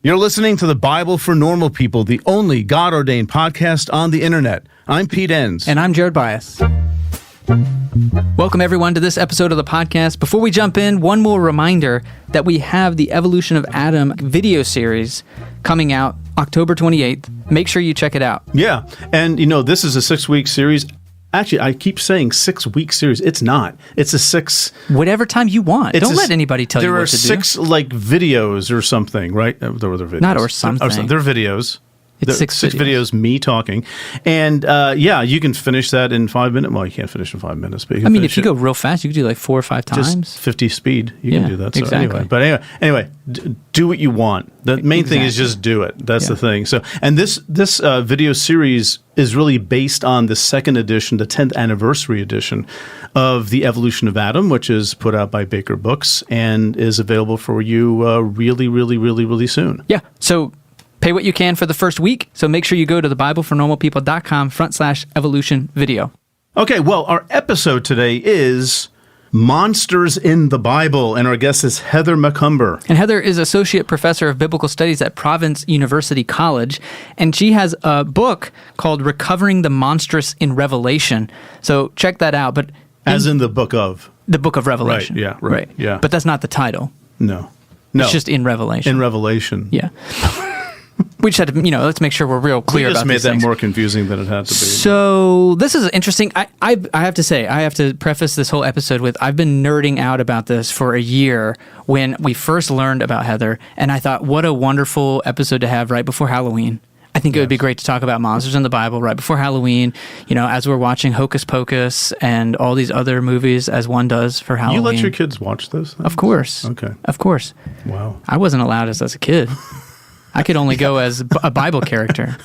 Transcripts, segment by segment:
You're listening to the Bible for Normal People, the only God-ordained podcast on the internet. I'm Pete Enns. And I'm Jared Bias. Welcome, everyone, to this episode of the podcast. Before we jump in, one more reminder that we have the Evolution of Adam video series coming out October 28th. Make sure you check it out. Yeah, and this is a 6-week series. Actually, I keep saying 6-week series. It's not. It's a 6... Whatever time you want. Don't let anybody tell you what to do. There are 6, videos or something, right? They're videos. Not or something. They're videos. It's six videos, me talking. And, you can finish that in 5 minutes. Well, you can't finish in 5 minutes. But if you go real fast, you can do like 4 or 5 times. Just 50 speed. You can do that. So exactly. Anyway, do what you want. The main thing is just do it. That's the thing. So, and this video series is really based on the second edition, the 10th anniversary edition of The Evolution of Adam, which is put out by Baker Books and is available for you really soon. Yeah. So pay what you can for the first week. So make sure you go to thebiblefornormalpeople.com/evolution video. Okay, well, our episode today is Monsters in the Bible, and our guest is Heather Macumber. And Heather is Associate Professor of Biblical Studies at Providence University College, and she has a book called Recovering the Monstrous in Revelation. So check that out. But As in the book of? The book of Revelation. Right, yeah, right. Yeah. But that's not the title. No. It's just in Revelation. In Revelation. Yeah. We just had to, let's make sure we're real clear about these things. We just made that more confusing than it had to be. So this is interesting. I have to say, I have to preface this whole episode with, I've been nerding out about this for a year when we first learned about Heather, and I thought, what a wonderful episode to have right before Halloween. I think it would be great to talk about monsters in the Bible right before Halloween, as we're watching Hocus Pocus and all these other movies as one does for Halloween. You let your kids watch this? Of course. Okay. Of course. Wow. I wasn't allowed as a kid. I could only go as a Bible character.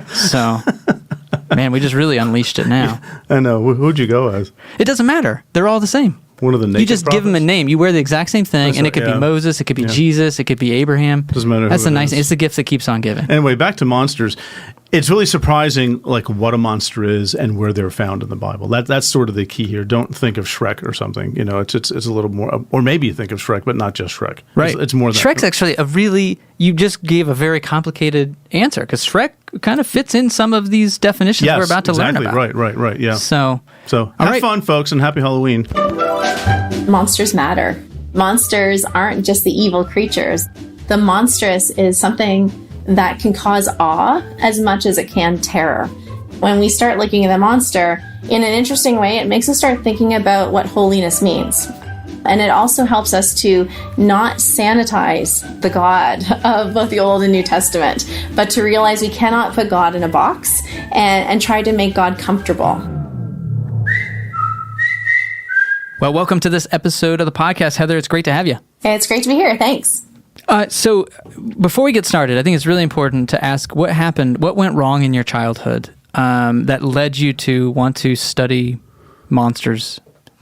So, man, we just really unleashed it now. I know. Who'd you go as? It doesn't matter. They're all the same. One of the naked You just give them a name. You wear the exact same thing, and it could be Moses, it could be Jesus, it could be Abraham. Doesn't matter. That's the nice. It's the gift that keeps on giving. Anyway, back to monsters. It's really surprising, what a monster is and where they're found in the Bible. That's sort of the key here. Don't think of Shrek or something. It's a little more, or maybe you think of Shrek, but not just Shrek. Right. It's more than Shrek's actually you just gave a very complicated answer because Shrek kind of fits in some of these definitions we're about to learn about. Right. Yeah. So have fun, folks, and happy Halloween. Monsters matter. Monsters aren't just the evil creatures. The monstrous is something that can cause awe as much as it can terror. When we start looking at the monster, in an interesting way, it makes us start thinking about what holiness means. And it also helps us to not sanitize the God of both the Old and New Testament, but to realize we cannot put God in a box and try to make God comfortable. Well, welcome to this episode of the podcast, Heather. It's great to have you. It's great to be here. Thanks. So before we get started, I think it's really important to ask what happened, what went wrong in your childhood that led you to want to study monsters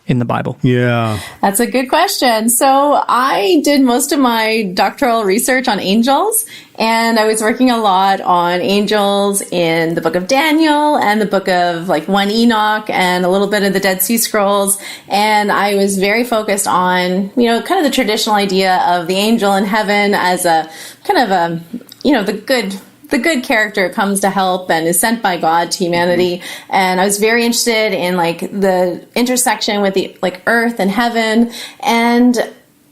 in the Bible? Yeah. That's a good question. So I did most of my doctoral research on angels, and I was working a lot on angels in the book of Daniel and the book of 1 Enoch and a little bit of the Dead Sea Scrolls. And I was very focused on, kind of the traditional idea of the angel in heaven as a kind of the good character comes to help and is sent by God to humanity. And I was very interested in the intersection with the earth and heaven. And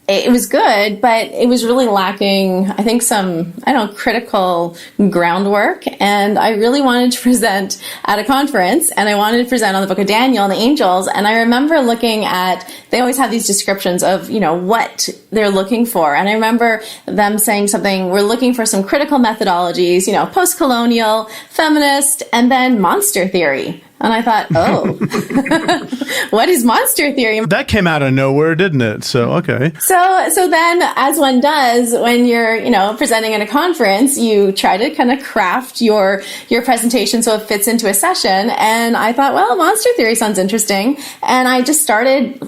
it was good, but it was really lacking, I think, some, critical groundwork. And I really wanted to present at a conference, and I wanted to present on the book of Daniel and the angels. And I remember looking at, they always have these descriptions of, what they're looking for. And I remember them saying something, we're looking for some critical methodologies, post-colonial, feminist, and then monster theory. And I thought, what is monster theory? That came out of nowhere, didn't it? So, okay. So then, as one does, when you're, presenting at a conference, you try to kind of craft your presentation so it fits into a session. And I thought, well, monster theory sounds interesting. And I just started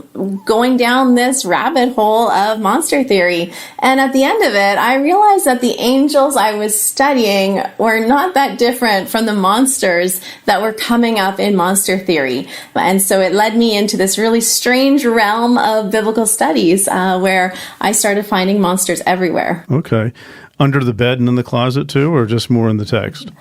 going down this rabbit hole of monster theory. And at the end of it, I realized that the angels I was studying were not that different from the monsters that were coming up in monster theory. And so it led me into this really strange realm of biblical studies where I started finding monsters everywhere. Okay. Under the bed and in the closet too, or just more in the text?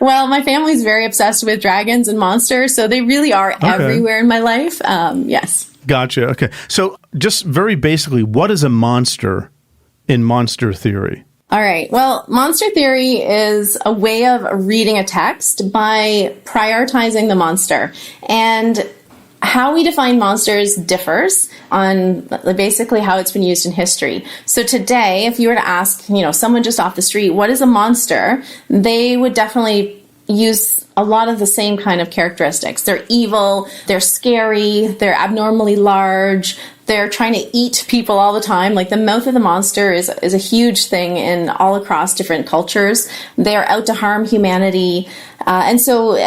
Well, my family's very obsessed with dragons and monsters, so they really are everywhere in my life. Yes. Gotcha. Okay. So just very basically, what is a monster in monster theory? All right. Well, monster theory is a way of reading a text by prioritizing the monster. And how we define monsters differs on basically how it's been used in history. So today, if you were to ask, someone just off the street, what is a monster? They would definitely use a lot of the same kind of characteristics. They're evil, they're scary, they're abnormally large, they're trying to eat people all the time. Like the mouth of the monster is a huge thing in all across different cultures. They're out to harm humanity. And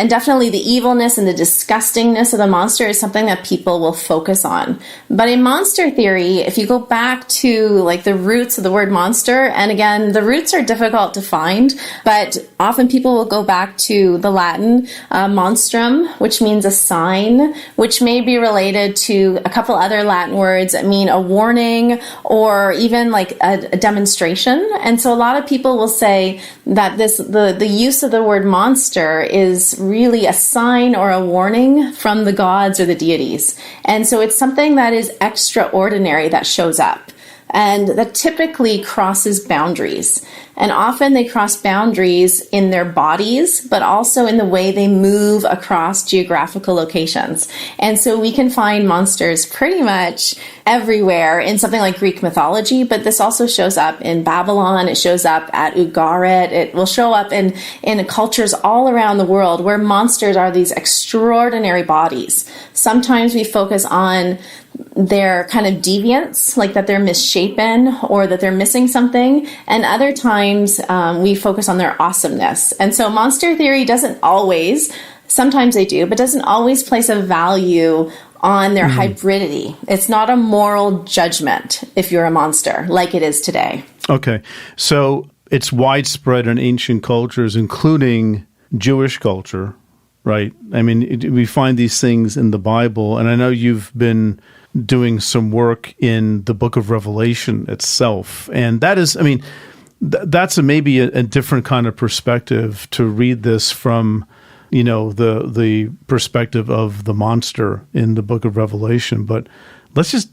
definitely the evilness and the disgustingness of the monster is something that people will focus on. But in monster theory, if you go back to like the roots of the word monster, and again, the roots are difficult to find, but often people will go back to the Latin monstrum, which means a sign, which may be related to a couple other Latin words that mean a warning or even like a demonstration. And so a lot of people will say that the use of the word monster is really a sign or a warning from the gods or the deities. And so it's something that is extraordinary that shows up and that typically crosses boundaries. And often they cross boundaries in their bodies, but also in the way they move across geographical locations. And so we can find monsters pretty much everywhere in something like Greek mythology, but this also shows up in Babylon. It shows up at Ugarit. It will show up in cultures all around the world where monsters are these extraordinary bodies. Sometimes we focus on their kind of deviance, like that they're misshapen or that they're missing something. And other times we focus on their awesomeness. And so monster theory doesn't always, sometimes they do, but doesn't always place a value on their hybridity. It's not a moral judgment if you're a monster like it is today. Okay. So it's widespread in ancient cultures, including Jewish culture, right? I mean, we find these things in the Bible, and I know you've been doing some work in the book of Revelation itself. And that is, I mean, that's maybe a different kind of perspective to read this from, the perspective of the monster in the book of Revelation. But let's just,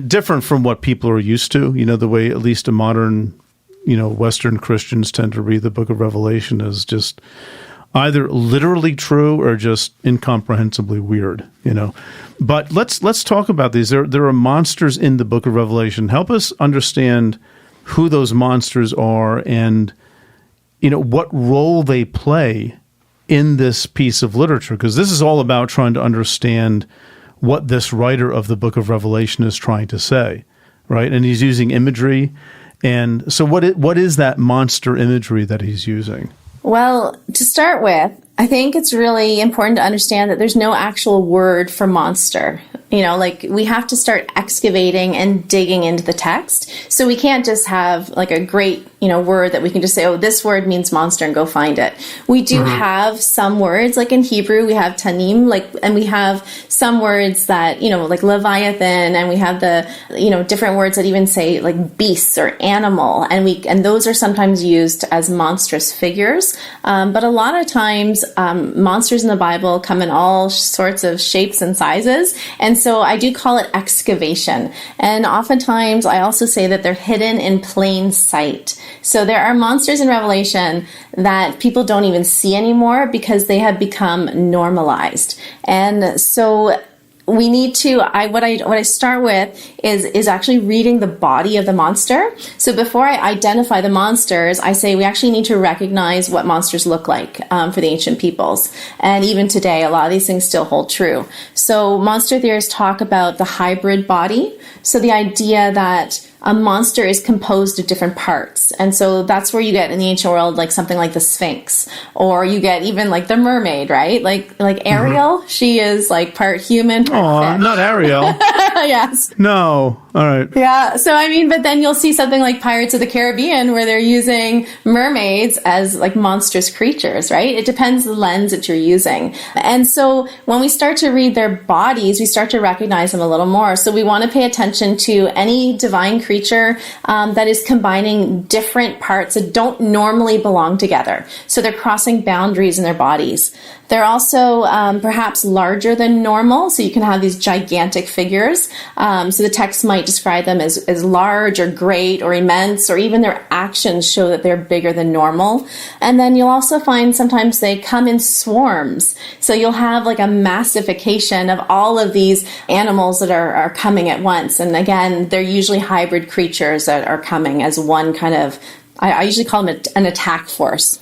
different from what people are used to, the way at least a modern, Western Christians tend to read the book of Revelation as just either literally true or just incomprehensibly weird, But let's talk about these. There are monsters in the book of Revelation. Help us understand who those monsters are and, what role they play in this piece of literature. Because this is all about trying to understand what this writer of the book of Revelation is trying to say, right? And he's using imagery. And so what is that monster imagery that he's using? Well, to start with, I think it's really important to understand that there's no actual word for monster. We have to start excavating and digging into the text. So we can't just have like a great, word that we can just say, oh, this word means monster and go find it. We do have some words, like in Hebrew, we have tanim, and we have some words that, like Leviathan, and we have the, different words that even say like beasts or animal. And those are sometimes used as monstrous figures. But a lot of times, monsters in the Bible come in all sorts of shapes and sizes. And so I do call it excavation. And oftentimes I also say that they're hidden in plain sight. So there are monsters in Revelation that people don't even see anymore because they have become normalized. And so we need to, what I start with is actually reading the body of the monster. So before I identify the monsters, I say we actually need to recognize what monsters look like for the ancient peoples. And even today, a lot of these things still hold true. So monster theorists talk about the hybrid body. So the idea that a monster is composed of different parts. And so that's where you get in the ancient world, like something like the Sphinx, or you get even like the mermaid, right? Like Ariel, she is like part human. Oh, not Ariel. Yes. No. All right. Yeah. So, I mean, but then you'll see something like Pirates of the Caribbean where they're using mermaids as like monstrous creatures, right? It depends the lens that you're using. And so when we start to read their bodies, we start to recognize them a little more. So we want to pay attention to any divine creature that is combining different parts that don't normally belong together. So they're crossing boundaries in their bodies. They're also perhaps larger than normal, so you can have these gigantic figures. So the text might describe them as large or great or immense, or even their actions show that they're bigger than normal. And then you'll also find sometimes they come in swarms. So you'll have like a massification of all of these animals that are coming at once. And again, they're usually hybrid creatures that are coming as one kind of, I usually call them an attack force.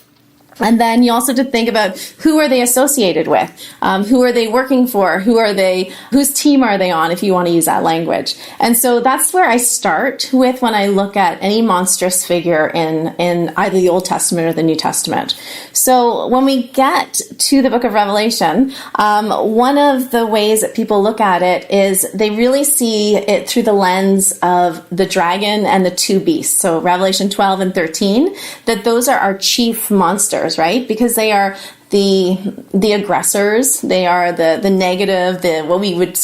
And then you also have to think about who are they associated with? Who are they working for? Whose team are they on, if you want to use that language? And so that's where I start with when I look at any monstrous figure in either the Old Testament or the New Testament. So when we get to the book of Revelation, one of the ways that people look at it is they really see it through the lens of the dragon and the two beasts. So Revelation 12 and 13, that those are our chief monsters, right? Because they are the aggressors, they are the negative,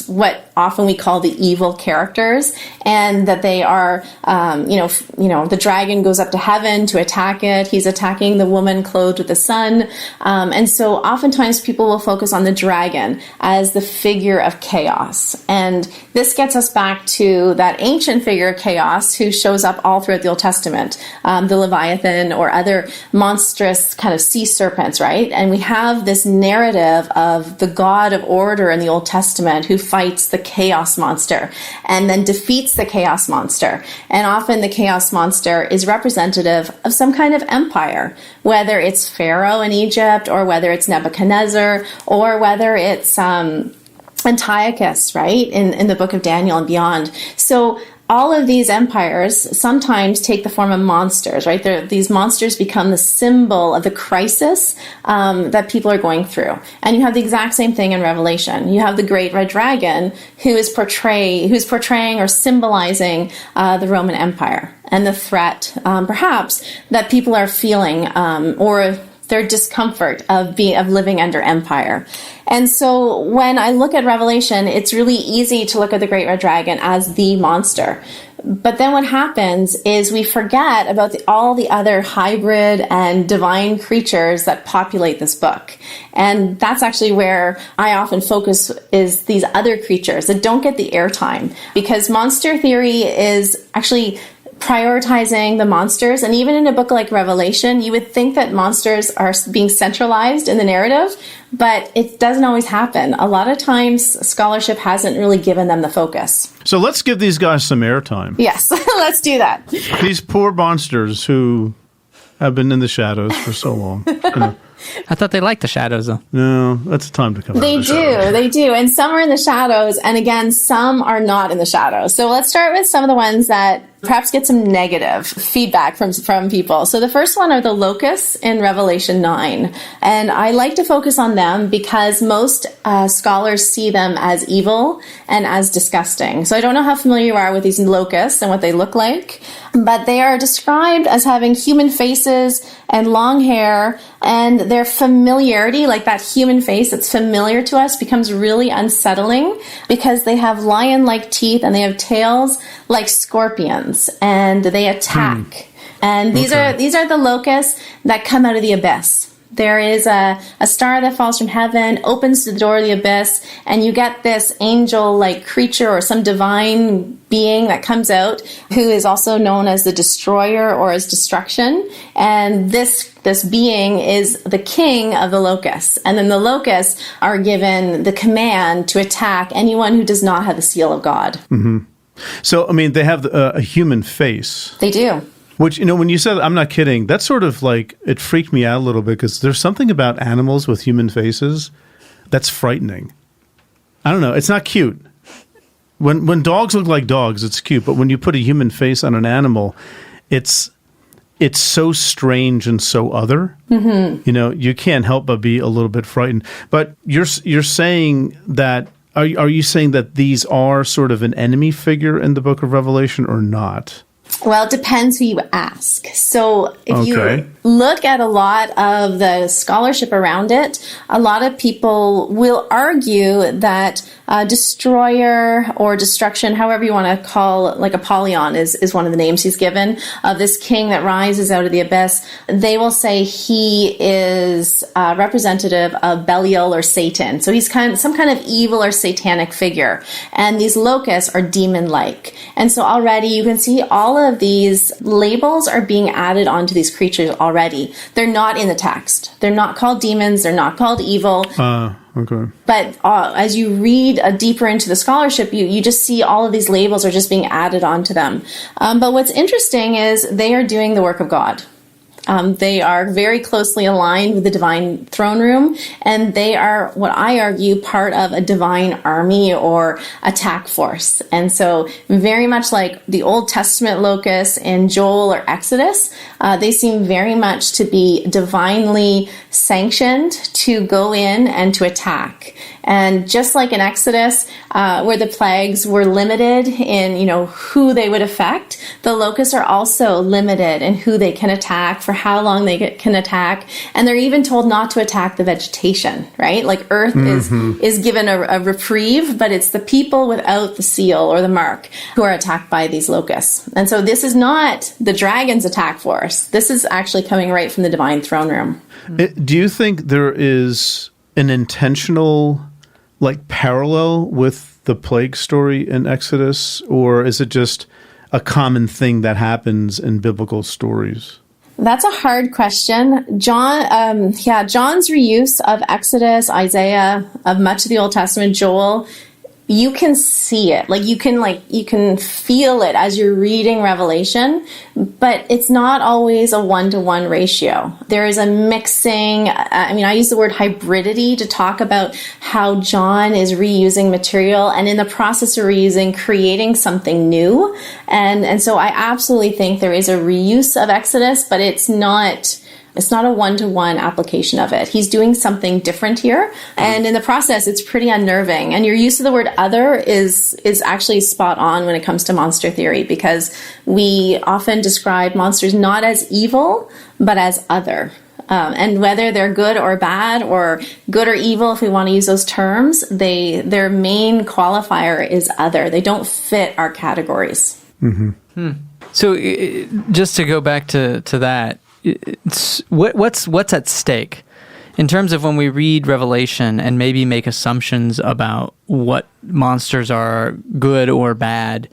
what often we call the evil characters, and that they are, the dragon goes up to heaven to attack it. He's attacking the woman clothed with the sun. And so oftentimes people will focus on the dragon as the figure of chaos. And this gets us back to that ancient figure of chaos who shows up all throughout the Old Testament, the Leviathan or other monstrous kind of sea serpents, right? And we have this narrative of the God of order in the Old Testament who fights the chaos monster and then defeats the chaos monster. And often the chaos monster is representative of some kind of empire, whether it's Pharaoh in Egypt or whether it's Nebuchadnezzar or whether it's Antiochus, right, in the book of Daniel and beyond. So all of these empires sometimes take the form of monsters, right? These monsters become the symbol of the crisis that people are going through. And you have the exact same thing in Revelation. You have the great red dragon who's portraying or symbolizing the Roman Empire and the threat, perhaps, that people are feeling or their discomfort of living under empire. And so when I look at Revelation, it's really easy to look at the great red dragon as the monster. But then what happens is we forget about all the other hybrid and divine creatures that populate this book. And that's actually where I often focus, is these other creatures that don't get the airtime, because monster theory is actually prioritizing the monsters. And even in a book like Revelation, you would think that monsters are being centralized in the narrative, but it doesn't always happen. A lot of times, scholarship hasn't really given them the focus. So let's give these guys some airtime. Yes, let's do that. These poor monsters who have been in the shadows for so long. I thought they liked the shadows, though. No, that's time to come out of the shadows. They do. And some are in the shadows, and again, some are not in the shadows. So let's start with some of the ones that perhaps get some negative feedback from people. So the first one are the locusts in Revelation 9. And I like to focus on them because most scholars see them as evil and as disgusting. So I don't know how familiar you are with these locusts and what they look like, but they are described as having human faces and long hair, and their familiarity, like that human face that's familiar to us, becomes really unsettling because they have lion-like teeth and they have tails like scorpions, and they attack. And these are the locusts that come out of the abyss. There is a star that falls from heaven, opens the door of the abyss, and you get this angel-like creature or some divine being that comes out, who is also known as the destroyer or as destruction. And this being is the king of the locusts. And then the locusts are given the command to attack anyone who does not have the seal of God. Mm-hmm. So, I mean, they have a human face. They do. Which, when you said, I'm not kidding, that's sort of like, it freaked me out a little bit, because there's something about animals with human faces that's frightening. I don't know. It's not cute. when dogs look like dogs, it's cute. But when you put a human face on an animal, it's so strange and so other. You know, you can't help but be a little bit frightened. But you're saying that, are you saying that these are sort of an enemy figure in the Book of Revelation or not? Well, it depends who you ask. So if you look at a lot of the scholarship around it, a lot of people will argue that destroyer or destruction, however you want to call, like Apollyon is one of the names he's given, of this king that rises out of the abyss. They will say he is representative of Belial or Satan. So he's some kind of evil or satanic figure. And these locusts are demon-like. And so already you can see all of these labels are being added onto these creatures already. They're not in the text. They're not called demons. They're not called evil. Okay. But as you read deeper into the scholarship, you just see all of these labels are just being added onto them. But what's interesting is they are doing the work of God. They are very closely aligned with the divine throne room, and they are, what I argue, part of a divine army or attack force. And so very much like the Old Testament locusts in Joel or Exodus, they seem very much to be divinely sanctioned to go in and to attack. And just like in Exodus, where the plagues were limited in, who they would affect, the locusts are also limited in who they can attack, for how long they can attack. And they're even told not to attack the vegetation, right? Like Earth is given a reprieve, but it's the people without the seal or the mark who are attacked by these locusts. And so this is not the dragon's attack force. This is actually coming right from the divine throne room. Do you think there is an intentional parallel with the plague story in Exodus, or is it just a common thing that happens in biblical stories? That's a hard question. John's reuse of Exodus, Isaiah, of much of the Old Testament, Joel, you can see it. You can feel it as you're reading Revelation, but it's not always a 1-to-1 ratio. There is a mixing. I use the word hybridity to talk about how John is reusing material, and in the process of reusing, creating something new. And so I absolutely think there is a reuse of Exodus, but it's not a 1-to-1 application of it. He's doing something different here. And in the process, it's pretty unnerving. And your use of the word other is actually spot on when it comes to monster theory, because we often describe monsters not as evil, but as other. And whether they're good or bad, or good or evil, if we want to use those terms, their main qualifier is other. They don't fit our categories. So just to go back to that, what's at stake in terms of when we read Revelation and maybe make assumptions about what monsters are good or bad?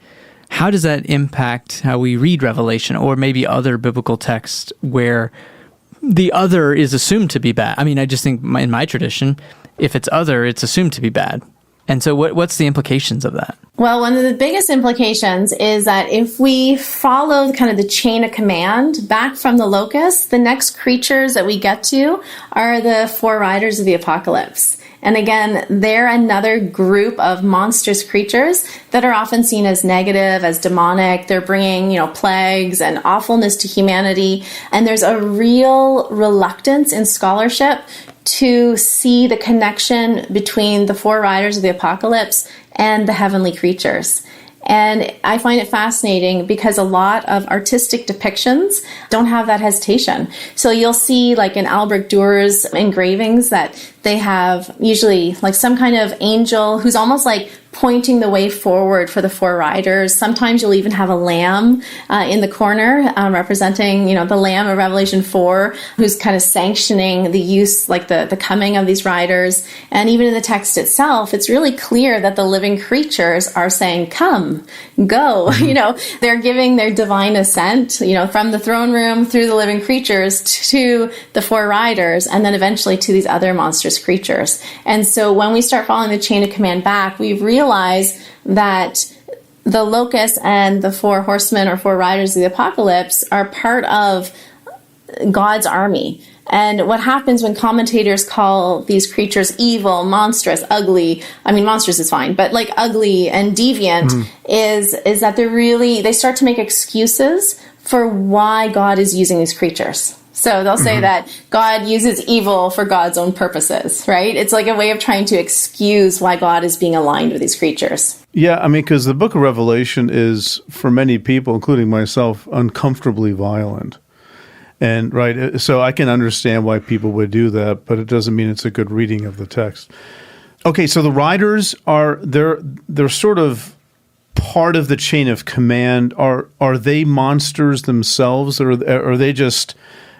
How does that impact how we read Revelation, or maybe other biblical texts where the other is assumed to be bad? I just think in my tradition, if it's other, it's assumed to be bad. And so what's the implications of that? Well, one of the biggest implications is that if we follow kind of the chain of command back from the locusts, the next creatures that we get to are the four riders of the apocalypse. And again, they're another group of monstrous creatures that are often seen as negative, as demonic. They're bringing, plagues and awfulness to humanity. And there's a real reluctance in scholarship to see the connection between the four riders of the apocalypse and the heavenly creatures. And I find it fascinating because a lot of artistic depictions don't have that hesitation. So you'll see, like in Albrecht Dührer's engravings, that they have usually some kind of angel who's almost like pointing the way forward for the four riders. Sometimes you'll even have a lamb in the corner representing, the lamb of Revelation 4, who's kind of sanctioning the use, the coming of these riders. And even in the text itself, it's really clear that the living creatures are saying, come, go. They're giving their divine assent, from the throne room through the living creatures to the four riders, and then eventually to these other monstrous creatures. And so when we start following the chain of command back, we realize that the locusts and the four horsemen or four riders of the apocalypse are part of God's army. And what happens when commentators call these creatures evil, monstrous, ugly, I mean, monstrous is fine, but like ugly and deviant is that they start to make excuses for why God is using these creatures. So they'll say that God uses evil for God's own purposes, right? It's like a way of trying to excuse why God is being aligned with these creatures. Yeah, I mean, because the book of Revelation is, for many people, including myself, uncomfortably violent. And right, so I can understand why people would do that, but it doesn't mean it's a good reading of the text. Okay, so the riders they're sort of part of the chain of command. Are they monsters themselves, or are they just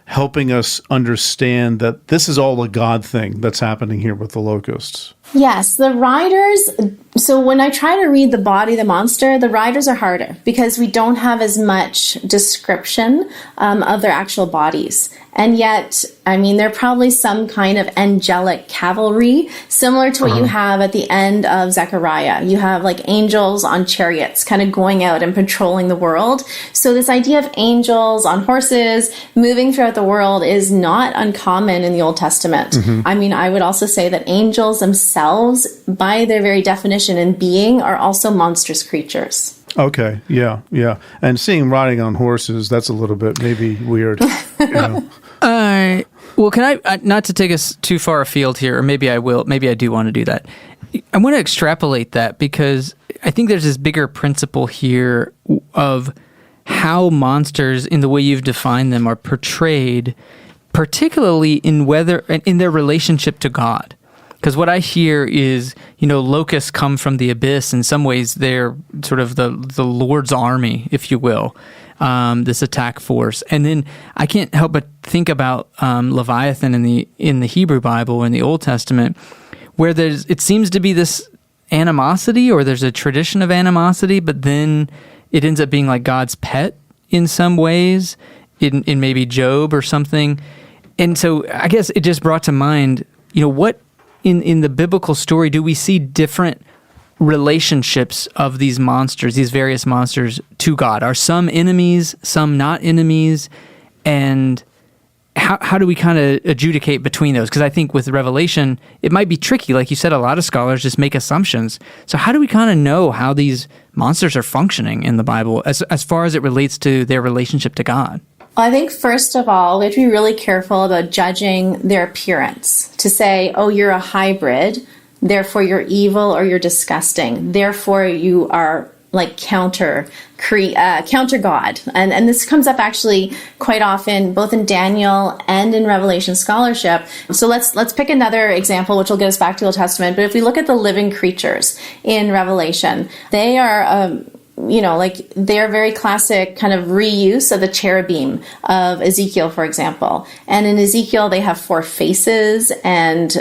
helping us understand that this is all a God thing that's happening here with the locusts? Yes, the riders. So when I try to read the body of the monster, the riders are harder because we don't have as much description of their actual bodies. And yet, I mean, they're probably some kind of angelic cavalry, similar to what you have at the end of Zechariah. You have like angels on chariots kind of going out and patrolling the world. So this idea of angels on horses moving throughout the world is not uncommon in the Old Testament. I mean, I would also say that angels themselves, by their very definition and being, are also monstrous creatures. Okay, yeah. And seeing riding on horses, that's a little bit maybe weird. You know? Well, can I, not to take us too far afield here, or maybe I will, maybe I do want to do that. I want to extrapolate that because I think there's this bigger principle here of how monsters, in the way you've defined them, are portrayed, particularly in their relationship to God. Because what I hear is, locusts come from the abyss. In some ways, they're sort of the Lord's army, if you will, this attack force. And then I can't help but think about Leviathan in the Hebrew Bible, in the Old Testament, where it seems to be this animosity, or there's a tradition of animosity, but then it ends up being like God's pet in some ways, in maybe Job or something. And so I guess it just brought to mind, what in the biblical story do we see different relationships of these monsters, these various monsters, to God? Are some enemies, some not enemies? And how do we kind of adjudicate between those? Because I think with Revelation, it might be tricky. Like you said, a lot of scholars just make assumptions. So how do we kind of know how these monsters are functioning in the Bible as far as it relates to their relationship to God? I think, first of all, we have to be really careful about judging their appearance. To say, oh, you're a hybrid, therefore you're evil or you're disgusting, therefore you are like counter God. And this comes up actually quite often, both in Daniel and in Revelation scholarship. So let's pick another example, which will get us back to the Old Testament. But if we look at the living creatures in Revelation, they are they're very classic kind of reuse of the cherubim of Ezekiel, for example. And in Ezekiel, they have 4 faces, and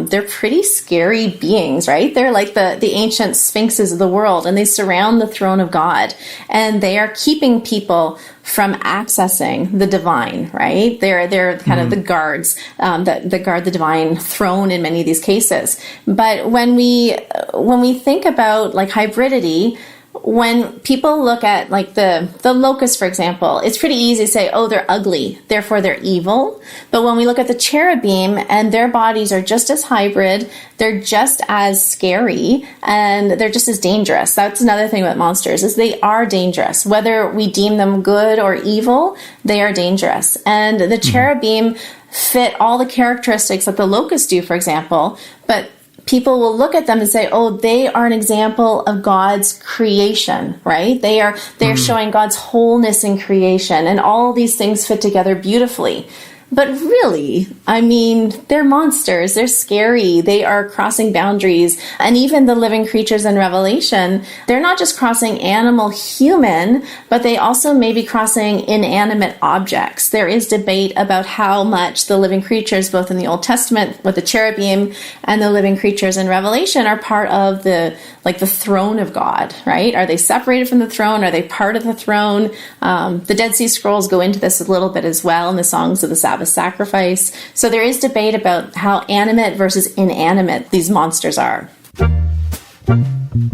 they're pretty scary beings, right? They're like the ancient sphinxes of the world, and they surround the throne of God. And they are keeping people from accessing the divine, right? They're kind of the guards that guard the divine throne in many of these cases. But when we think about like hybridity, when people look at like the locusts, for example, it's pretty easy to say, oh, they're ugly, therefore they're evil. But when we look at the cherubim, and their bodies are just as hybrid, they're just as scary, and they're just as dangerous. That's another thing about monsters, is they are dangerous. Whether we deem them good or evil, they are dangerous. And the cherubim fit all the characteristics that the locusts do, for example, but people will look at them and say, oh, they are an example of God's creation, right? They are showing God's wholeness in creation, and all these things fit together beautifully. But really, I mean, they're monsters. They're scary. They are crossing boundaries. And even the living creatures in Revelation, they're not just crossing animal human, but they also may be crossing inanimate objects. There is debate about how much the living creatures, both in the Old Testament with the cherubim and the living creatures in Revelation, are part of the throne of God, right? Are they separated from the throne? Are they part of the throne? The Dead Sea Scrolls go into this a little bit as well in the Songs of the Sabbath Sacrifice. So there is debate about how animate versus inanimate these monsters are.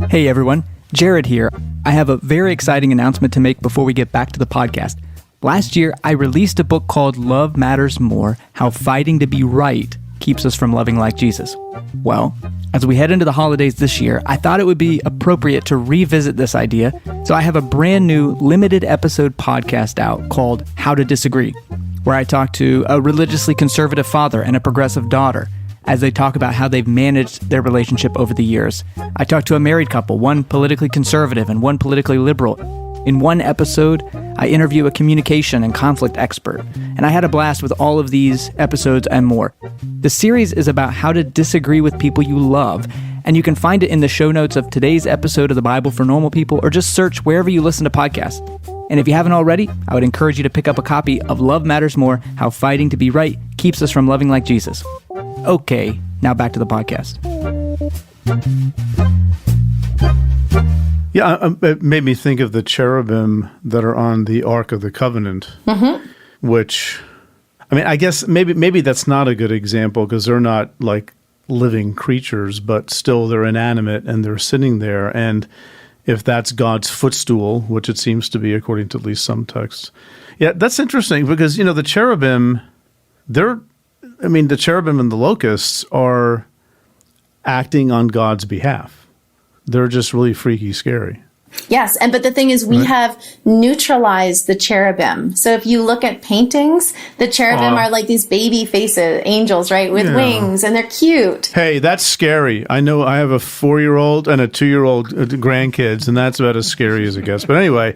Hey everyone, Jared here. I have a very exciting announcement to make before we get back to the podcast. Last year, I released a book called Love Matters More: How Fighting to Be Right Keeps Us from Loving Like Jesus. Well, as we head into the holidays this year, I thought it would be appropriate to revisit this idea, so I have a brand new limited episode podcast out called How to Disagree, where I talk to a religiously conservative father and a progressive daughter as they talk about how they've managed their relationship over the years. I talk to a married couple, one politically conservative and one politically liberal. In one episode, I interview a communication and conflict expert, and I had a blast with all of these episodes and more. The series is about how to disagree with people you love, and you can find it in the show notes of today's episode of the Bible for Normal People, or just search wherever you listen to podcasts. And if you haven't already, I would encourage you to pick up a copy of Love Matters More: How Fighting to Be Right Keeps Us from Loving Like Jesus. Okay, now back to the podcast. Yeah, it made me think of the cherubim that are on the Ark of the Covenant, which, I mean, I guess maybe that's not a good example because they're not like living creatures, but still they're inanimate and they're sitting there. And if that's God's footstool, which it seems to be according to at least some texts, yeah, that's interesting because, you know, the cherubim, the cherubim and the locusts are acting on God's behalf. They're just really freaky scary. Yes, but the thing is, we have neutralized the cherubim. So if you look at paintings, the cherubim are like these baby faces, angels, right, with wings, and they're cute. Hey, that's scary. I know I have a 4-year-old and a 2-year-old grandkids, and that's about as scary as it gets. But anyway,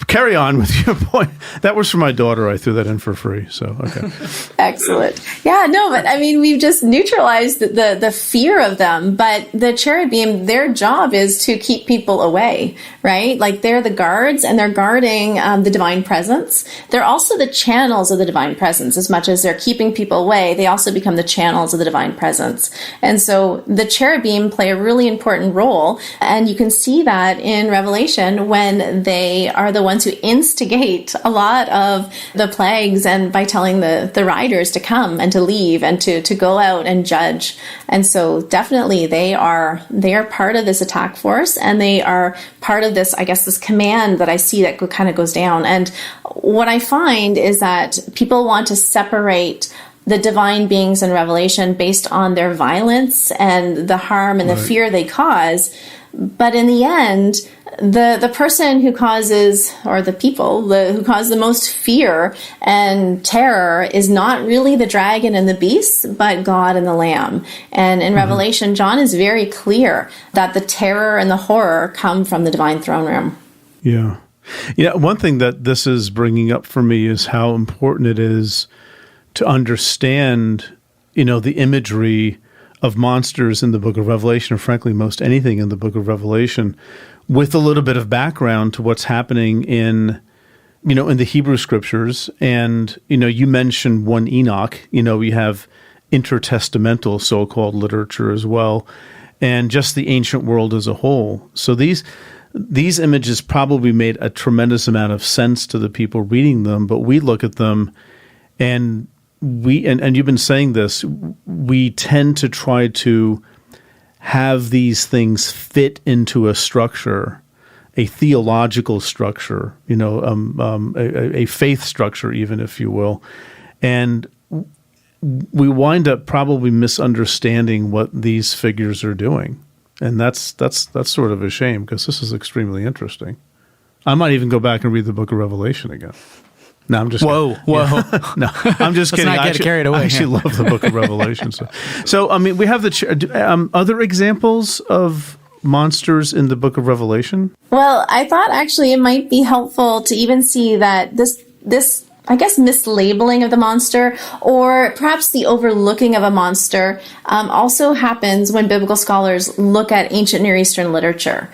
carry on with your point. That was for my daughter. I threw that in for free. So, okay. Excellent. Yeah, no, but I mean, we've just neutralized the fear of them. But the cherubim, their job is to keep people away, right? Like they're the guards and they're guarding the divine presence. They're also the channels of the divine presence. As much as they're keeping people away, they also become the channels of the divine presence. And so the cherubim play a really important role. And you can see that in Revelation when they are the ones who instigate a lot of the plagues and by telling the riders to come and to leave and to go out and judge. And so definitely they are part of this attack force, and they are part of this, I guess, this command that I see that kind of goes down. And what I find is that people want to separate the divine beings in Revelation based on their violence and the harm and the fear they cause. But in the end, the person who causes, or the people who cause the most fear and terror is not really the dragon and the beast, but God and the Lamb. And in Revelation, John is very clear that the terror and the horror come from the divine throne room. Yeah. Yeah, one thing that this is bringing up for me is how important it is to understand, you know, the imagery of monsters in the book of Revelation, or frankly, most anything in the book of Revelation, with a little bit of background to what's happening in the Hebrew scriptures. And, you know, you mentioned 1 Enoch, you know, we have intertestamental so-called literature as well, and just the ancient world as a whole. So these images probably made a tremendous amount of sense to the people reading them, but we look at them and and you've been saying this, we tend to try to have these things fit into a structure, a theological structure, you know, a faith structure, even, if you will. And we wind up probably misunderstanding what these figures are doing. And that's sort of a shame, because this is extremely interesting. I might even go back and read the book of Revelation again. No, I'm just Whoa. No, I'm just kidding. Let's not get carried away. I actually love the book of Revelation. So I mean, we have other examples of monsters in the book of Revelation. Well, I thought actually it might be helpful to even see that this I guess, mislabeling of the monster, or perhaps the overlooking of a monster, also happens when biblical scholars look at ancient Near Eastern literature.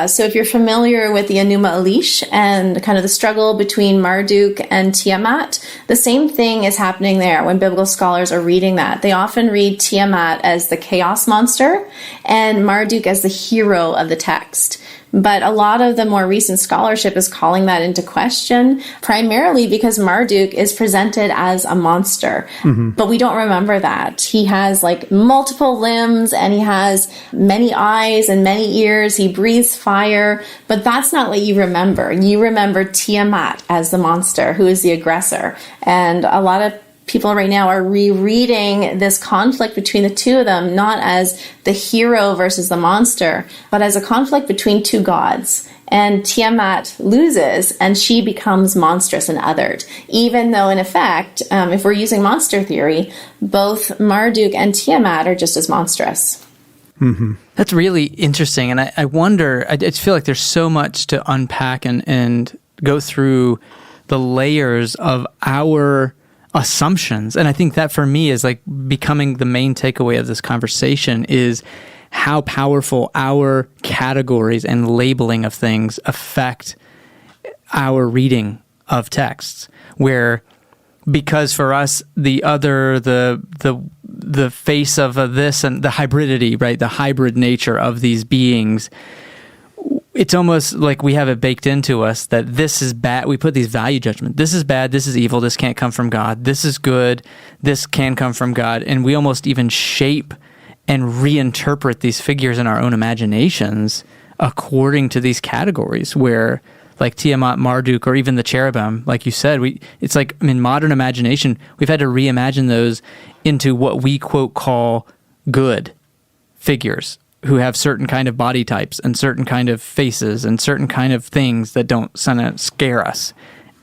So if you're familiar with the Enuma Elish and kind of the struggle between Marduk and Tiamat, the same thing is happening there when biblical scholars are reading that. They often read Tiamat as the chaos monster and Marduk as the hero of the text. But a lot of the more recent scholarship is calling that into question, primarily because Marduk is presented as a monster. But we don't remember that. He has like multiple limbs and he has many eyes and many ears. He breathes fire, but that's not what you remember. You remember Tiamat as the monster who is the aggressor. And a lot of people right now are rereading this conflict between the two of them, not as the hero versus the monster, but as a conflict between two gods. And Tiamat loses and she becomes monstrous and othered, even though in effect, if we're using monster theory, both Marduk and Tiamat are just as monstrous. That's really interesting. And I wonder, I just feel like there's so much to unpack and go through the layers of our assumptions. And I think that for me is like becoming the main takeaway of this conversation is how powerful our categories and labeling of things affect our reading of texts, where because for us the other the face of this and the hybridity, right, the hybrid nature of these beings, it's almost like we have it baked into us that this is bad. We put these value judgments. This is bad. This is evil. This can't come from God. This is good. This can come from God. And we almost even shape and reinterpret these figures in our own imaginations according to these categories where, like Tiamat, Marduk, or even the cherubim, like you said, it's like in modern imagination, we've had to reimagine those into what we, quote, call good figures who have certain kind of body types and certain kind of faces and certain kind of things that don't scare us.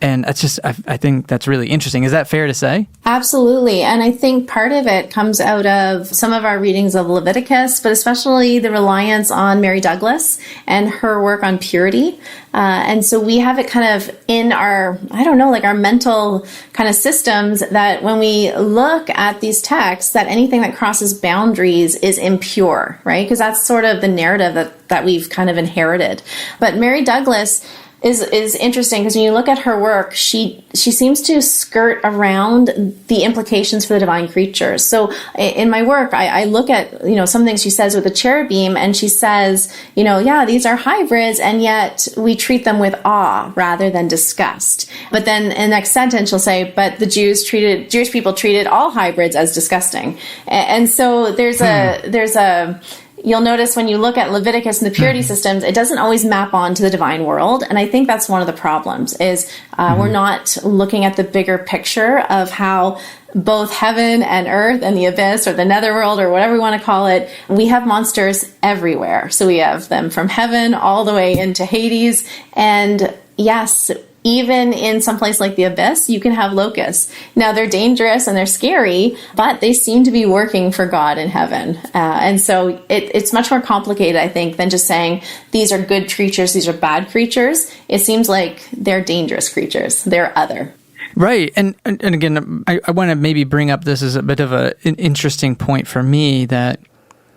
And that's just, I think that's really interesting. Is that fair to say? Absolutely. And I think part of it comes out of some of our readings of Leviticus, but especially the reliance on Mary Douglas and her work on purity. And so we have it kind of in our, like our mental kind of systems that when we look at these texts, that anything that crosses boundaries is impure, right? Because that's sort of the narrative that we've kind of inherited. But Mary Douglas is interesting because when you look at her work, she seems to skirt around the implications for the divine creatures. So in my work, I look at, some things she says with the cherubim, and she says, these are hybrids, and yet we treat them with awe rather than disgust. But then in the next sentence, she'll say, but the Jewish people treated all hybrids as disgusting. And so there's a you'll notice when you look at Leviticus and the purity systems, it doesn't always map onto the divine world. And I think that's one of the problems is we're not looking at the bigger picture of how both heaven and earth and the abyss or the netherworld or whatever we want to call it, we have monsters everywhere. So we have them from heaven all the way into Hades. And yes, even in some place like the abyss, you can have locusts. Now, they're dangerous and they're scary, but they seem to be working for God in heaven. And so it's much more complicated, I think, than just saying these are good creatures, these are bad creatures. It seems like they're dangerous creatures. They're other. Right. And again, I want to maybe bring up this as a bit of an interesting point for me that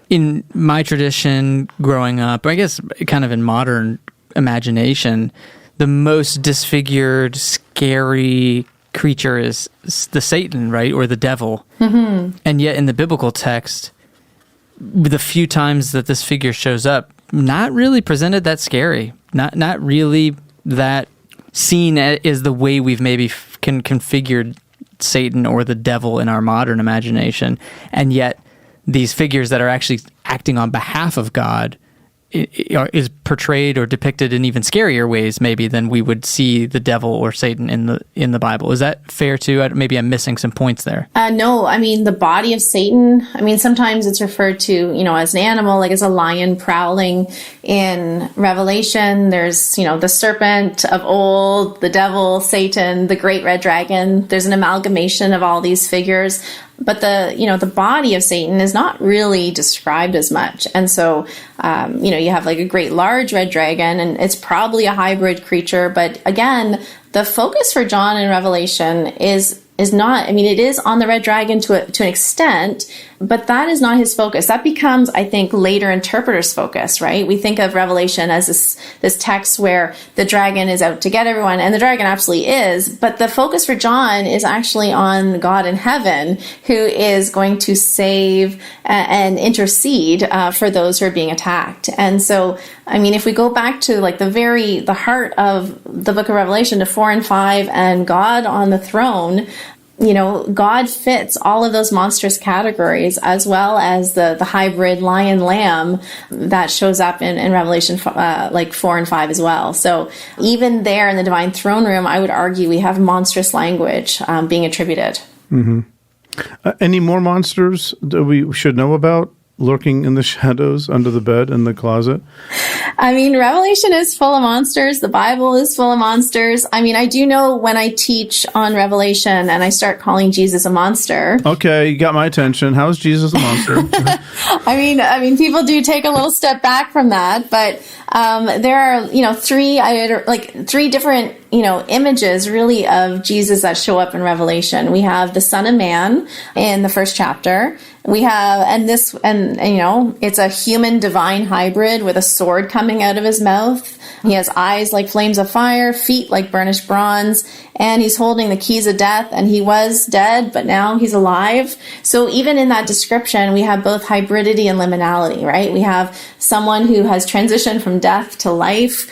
in my tradition growing up, I guess kind of in modern imagination, the most disfigured, scary creature is the Satan, right? Or the devil. Mm-hmm. And yet in the biblical text, the few times that this figure shows up, not really presented that scary. Not really that seen as the way we've maybe configured Satan or the devil in our modern imagination. And yet these figures that are actually acting on behalf of God is portrayed or depicted in even scarier ways maybe than we would see the devil or Satan in the Bible. Is that fair too? Maybe I'm missing some points there. No, I mean, the body of Satan, sometimes it's referred to, as an animal, like as a lion prowling in Revelation. There's, the serpent of old, the devil, Satan, the great red dragon. There's an amalgamation of all these figures. But the body of Satan is not really described as much. And so, you have like a great large red dragon, and it's probably a hybrid creature. But again, the focus for John in Revelation is not, it is on the red dragon to an extent, But that is not his focus. That becomes, I think, later interpreters' focus, right? We think of Revelation as this text where the dragon is out to get everyone, and the dragon absolutely is. But the focus for John is actually on God in heaven, who is going to save and intercede for those who are being attacked. And so, I mean, if we go back to like the heart of the book of Revelation, to 4 and 5, and God on the throne, you know, God fits all of those monstrous categories, as well as the hybrid lion lamb that shows up in Revelation 4 and 5 as well. So even there in the divine throne room, I would argue we have monstrous language being attributed. Mm-hmm. Any more monsters that we should know about lurking in the shadows, under the bed, in the closet? I mean, Revelation is full of monsters. The Bible is full of monsters. I mean, I do know when I teach on Revelation and I start calling Jesus a monster. Okay, you got my attention. How is Jesus a monster? I mean, people do take a little step back from that, but there are, three different, images really of Jesus that show up in Revelation. We have the Son of Man in the first chapter. We have, it's a human divine hybrid with a sword coming out of his mouth. He has eyes like flames of fire, feet like burnished bronze, and he's holding the keys of death, and he was dead, but now he's alive. So even in that description, we have both hybridity and liminality, right? We have someone who has transitioned from death to life.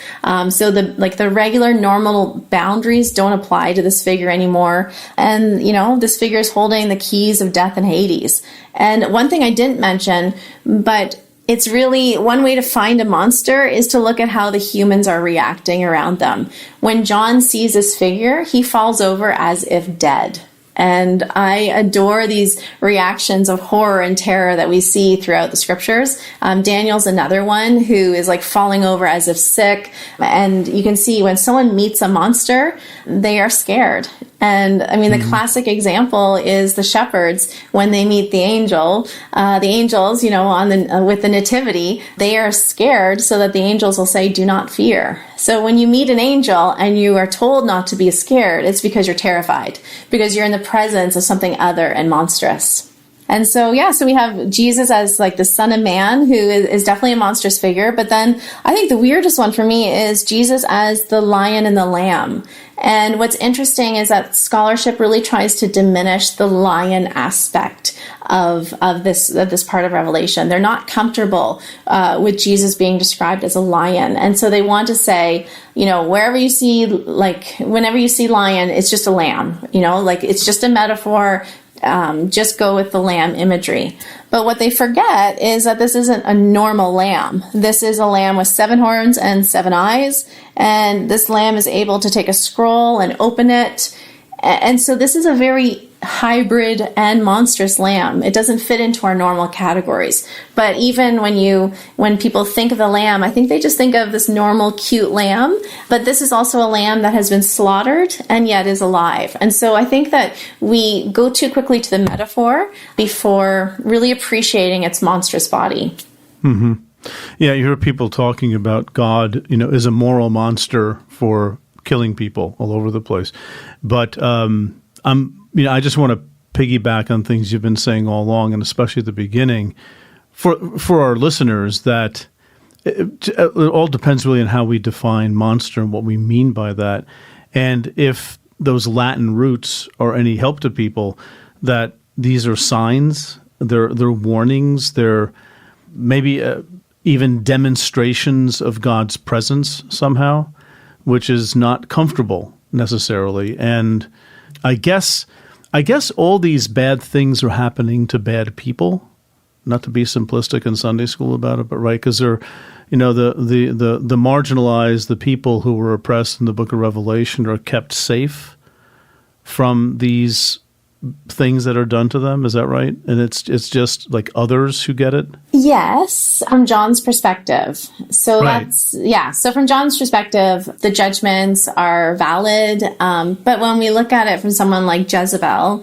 So the regular normal boundaries don't apply to this figure anymore. And, this figure is holding the keys of death and Hades. And one thing I didn't mention, but it's really one way to find a monster is to look at how the humans are reacting around them. When John sees this figure, he falls over as if dead. And I adore these reactions of horror and terror that we see throughout the scriptures. Daniel's another one who is like falling over as if sick. And you can see when someone meets a monster, they are scared. And I mean, the classic example is the shepherds when they meet the angels, with the nativity, they are scared so that the angels will say, "Do not fear." So when you meet an angel and you are told not to be scared, it's because you're terrified, because you're in the presence of something other and monstrous. And so we have Jesus as like the Son of Man, who is definitely a monstrous figure. But then I think the weirdest one for me is Jesus as the lion and the lamb. And what's interesting is that scholarship really tries to diminish the lion aspect of this part of Revelation. They're not comfortable with Jesus being described as a lion. And so they want to say, whenever you see lion, it's just a lamb, it's just a metaphor. Just go with the lamb imagery. But what they forget is that this isn't a normal lamb. This is a lamb with 7 horns and 7 eyes. And this lamb is able to take a scroll and open it. And so this is a very hybrid and monstrous lamb. It doesn't fit into our normal categories. But even when people think of the lamb, I think they just think of this normal cute lamb. But this is also a lamb that has been slaughtered and yet is alive. And so I think that we go too quickly to the metaphor before really appreciating its monstrous body. Mm-hmm. Yeah, you hear people talking about God, is a moral monster for killing people all over the place. But I just want to piggyback on things you've been saying all along, and especially at the beginning, for our listeners, that it all depends really on how we define monster and what we mean by that. And if those Latin roots are any help to people, that these are signs, they're warnings, they're maybe even demonstrations of God's presence somehow, which is not comfortable necessarily. And I guess all these bad things are happening to bad people. Not to be simplistic in Sunday school about it, but right, because they're, the marginalized, the people who were oppressed in the book of Revelation are kept safe from these things that are done to them. Is that right? And it's just like others who get it? Yes, from John's perspective. So right. So from John's perspective, the judgments are valid. But when we look at it from someone like Jezebel,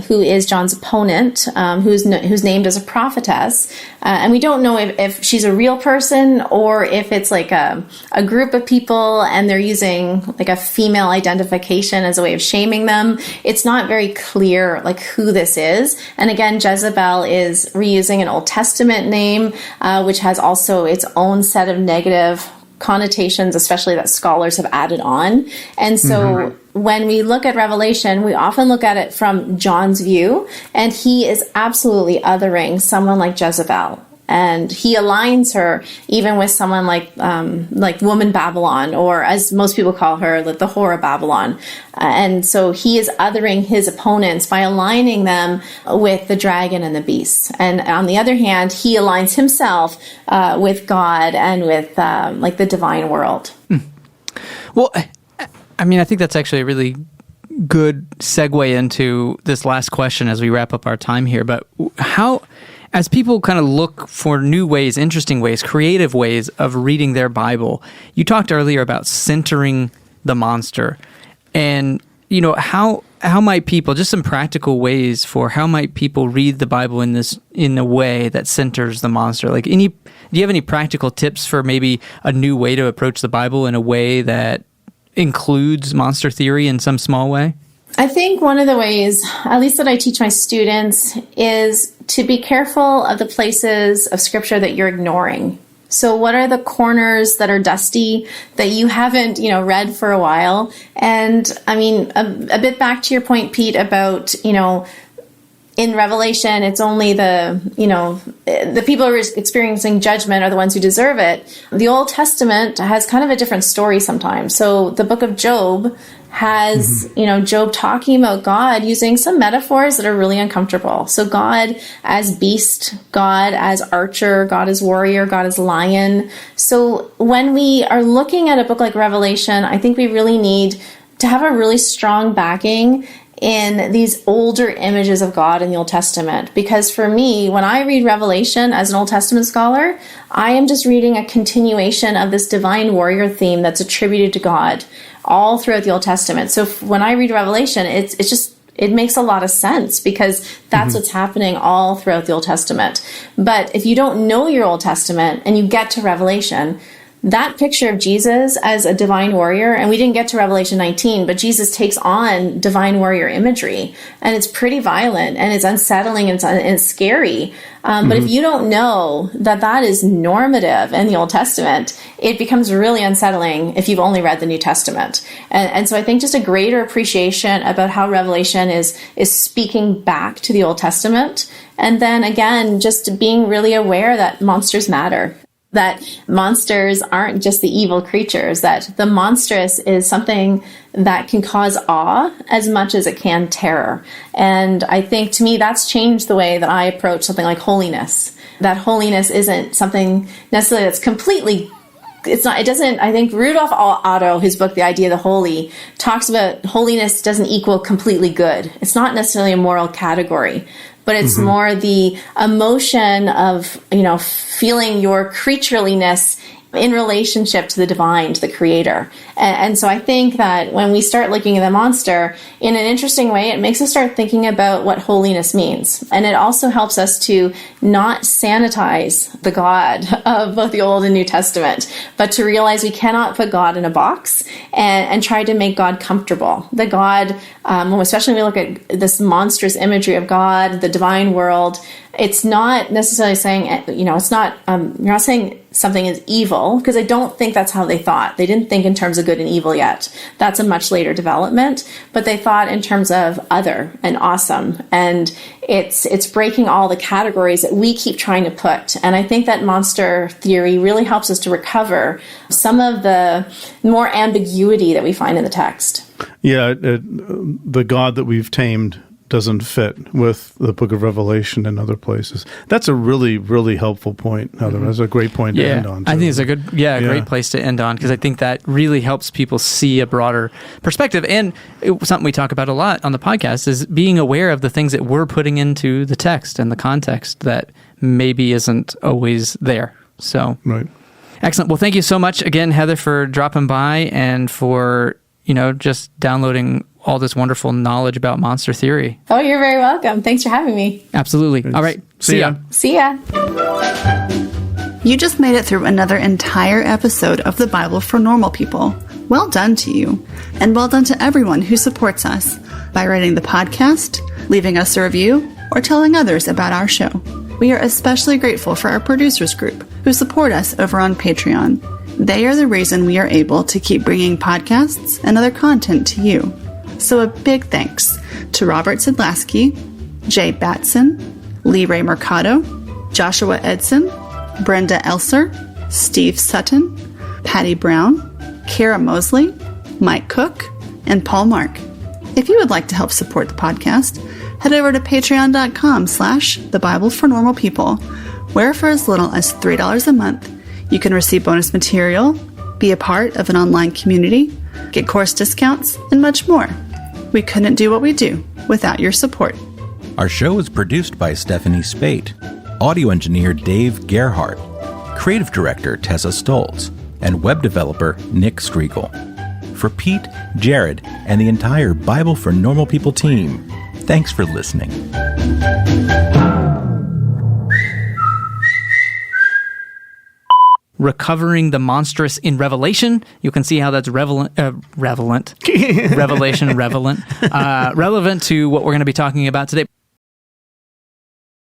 who is John's opponent, who's named as a prophetess, and we don't know if she's a real person or if it's like a group of people and they're using like a female identification as a way of shaming them. It's not very clear clear like who this is. And again, Jezebel is reusing an Old Testament name, which has also its own set of negative connotations, especially that scholars have added on. And so when we look at Revelation, we often look at it from John's view, and he is absolutely othering someone like Jezebel. And he aligns her even with someone like Woman Babylon, or as most people call her, the whore of Babylon. And so he is othering his opponents by aligning them with the dragon and the beast. And on the other hand, he aligns himself with God and with the divine world. Well, I mean, I think that's actually a really good segue into this last question as we wrap up our time here. But how, as people kind of look for new ways, interesting ways, creative ways of reading their Bible, you talked earlier about centering the monster. And, you know, how might people, just some practical ways for how might people read the Bible in a way that centers the monster? Like, do you have any practical tips for maybe a new way to approach the Bible in a way that includes monster theory in some small way? I think one of the ways, at least that I teach my students, is to be careful of the places of Scripture that you're ignoring. So what are the corners that are dusty that you haven't, read for a while? And I mean, a bit back to your point, Pete, about, in Revelation, it's only the people who are experiencing judgment are the ones who deserve it. The Old Testament has kind of a different story sometimes. So the book of Job has, Job talking about God using some metaphors that are really uncomfortable. So God as beast, God as archer, God as warrior, God as lion. So when we are looking at a book like Revelation, I think we really need to have a really strong backing in these older images of God in the Old Testament. Because for me, when I read Revelation as an Old Testament scholar, I am just reading a continuation of this divine warrior theme that's attributed to God all throughout the Old Testament. So when I read Revelation, it makes a lot of sense because that's what's happening all throughout the Old Testament. But if you don't know your Old Testament and you get to Revelation, that picture of Jesus as a divine warrior, and we didn't get to Revelation 19, but Jesus takes on divine warrior imagery, and it's pretty violent, and it's unsettling, and it's scary. But if you don't know that that is normative in the Old Testament, it becomes really unsettling if you've only read the New Testament. And so I think just a greater appreciation about how Revelation is speaking back to the Old Testament. And then again, just being really aware that monsters matter. That monsters aren't just the evil creatures, that the monstrous is something that can cause awe as much as it can terror. And I think to me, that's changed the way that I approach something like holiness. That holiness isn't something necessarily that's completely, I think Rudolf Otto, his book, The Idea of the Holy, talks about holiness doesn't equal completely good. It's not necessarily a moral category, but it's more the emotion of, feeling your creatureliness in relationship to the divine, to the creator. And so I think that when we start looking at the monster in an interesting way, it makes us start thinking about what holiness means. And it also helps us to not sanitize the God of both the Old and New Testament, but to realize we cannot put God in a box and try to make God comfortable. The God, especially when we look at this monstrous imagery of God, the divine world, it's not necessarily saying, it's not, you're not saying something is evil, because I don't think that's how they thought. They didn't think in terms of good and evil yet. That's a much later development, but they thought in terms of other and awesome. And it's breaking all the categories that we keep trying to put. And I think that monster theory really helps us to recover some of the more ambiguity that we find in the text. Yeah, the God that we've tamed doesn't fit with the book of Revelation and other places. That's a really, really helpful point, Heather. That's a great point to end on, too. I think it's a good, great place to end on, because I think that really helps people see a broader perspective. And something we talk about a lot on the podcast is being aware of the things that we're putting into the text and the context that maybe isn't always there. So, right. Excellent. Well, thank you so much again, Heather, for dropping by and for, just downloading all this wonderful knowledge about monster theory. Oh, you're very welcome. Thanks for having me. Absolutely. All right. See ya. See ya. You just made it through another entire episode of the Bible for Normal People. Well done to you. And well done to everyone who supports us. by rating the podcast, leaving us a review, or telling others about our show. We are especially grateful for our producers group who support us over on Patreon. They are the reason we are able to keep bringing podcasts and other content to you. So a big thanks to Robert Sidlasky, Jay Batson, Lee Ray Mercado, Joshua Edson, Brenda Elser, Steve Sutton, Patty Brown, Kara Mosley, Mike Cook, and Paul Mark. If you would like to help support the podcast, head over to patreon.com/The Bible for Normal People, where for as little as $3 a month, you can receive bonus material, be a part of an online community, get course discounts, and much more. We couldn't do what we do without your support. Our show is produced by Stephanie Spate, audio engineer Dave Gerhardt, creative director Tessa Stoltz, and web developer Nick Striegel. For Pete, Jared, and the entire Bible for Normal People team, thanks for listening. Recovering the monstrous in Revelation. You can see how that's relevant to what we're going to be talking about today.